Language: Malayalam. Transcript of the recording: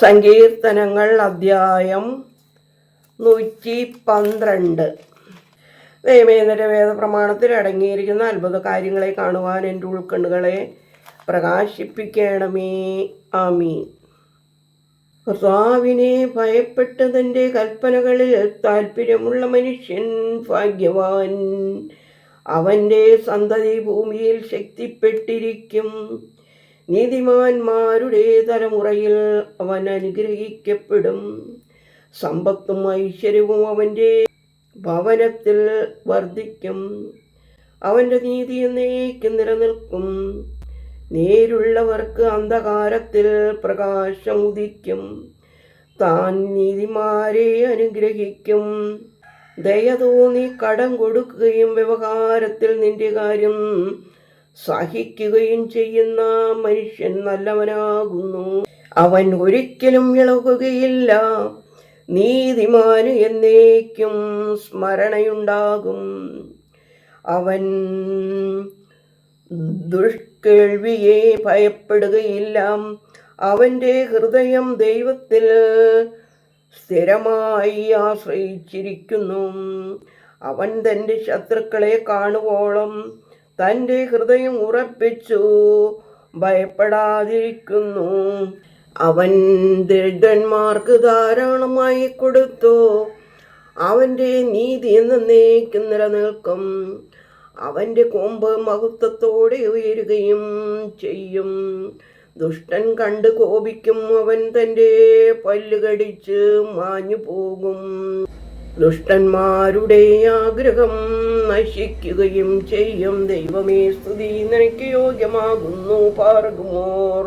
സങ്കീർത്തനങ്ങൾ അധ്യായം 112. ദൈവമേന്ദ്ര വേദപ്രമാണത്തിൽ അടങ്ങിയിരിക്കുന്ന അത്ഭുത കാര്യങ്ങളെ കാണുവാൻ എൻ്റെ ഉൾക്കണ്ണുകളെ പ്രകാശിപ്പിക്കണമേ. ആമീൻ. കർത്താവിനെ ഭയപ്പെട്ടതിൻ്റെ കൽപ്പനകളിൽ താല്പര്യമുള്ള മനുഷ്യൻ ഭാഗ്യവാൻ. അവൻ്റെ സന്തതി ഭൂമിയിൽ ശക്തിപ്പെട്ടിരിക്കും. നീതിമാന്മാരുടെ തലമുറയിൽ അവൻ അനുഗ്രഹിക്കപ്പെടും. സമ്പത്തും ഐശ്വര്യവും അവൻ്റെ ഭവനത്തിൽ വർദ്ധിക്കും. അവൻ്റെ നീതി എന്നേക്കും നിലനിൽക്കും. നേരുള്ളവർക്ക് അന്ധകാരത്തിൽ പ്രകാശം ഉദിക്കും. താൻ നീതിമാരെ അനുഗ്രഹിക്കും. ദയ തോന്നി കടം കൊടുക്കുകയും വ്യവഹാരത്തിൽ നിന്റെ കാര്യം സഹിക്കുകയും ചെയ്യുന്ന മനുഷ്യൻ നല്ലവനാകുന്നു. അവൻ ഒരിക്കലും ഇളകുകയില്ല. നീതിമാന് എന്നേക്കും സ്മരണയുണ്ടാകും. അവൻ ദുഷ്കേൾവിയെ ഭയപ്പെടുകയില്ല. അവൻ്റെ ഹൃദയം ദൈവത്തിൽ സ്ഥിരമായി ആശ്രയിച്ചിരിക്കുന്നു. അവൻ തൻ്റെ ശത്രുക്കളെ കാണുവോളം തൻ്റെ ഹൃദയം ഉറപ്പിച്ചു ഭയപ്പെടാതിരിക്കുന്നു. അവൻ ദരിദ്രന്മാർക്ക് ധാരാളമായി കൊടുത്തു. അവൻ്റെ നീതി എന്നേക്കും നിലനിൽക്കും. അവൻ്റെ കൊമ്പ് മഹത്വത്തോടെ ഉയരുകയും ചെയ്യും. ദുഷ്ടൻ കണ്ട് കോപിക്കും. അവൻ തൻ്റെ പല്ലുകടിച്ച് മാഞ്ഞു പോകും. ദുഷ്ടന്മാരുടെ ആഗ്രഹം നശിക്കുകയും ചെയ്യും. ദൈവമേ, സ്തുതി നിനക്ക് യോഗ്യമാകുന്നു. പാർക്കുമോർ.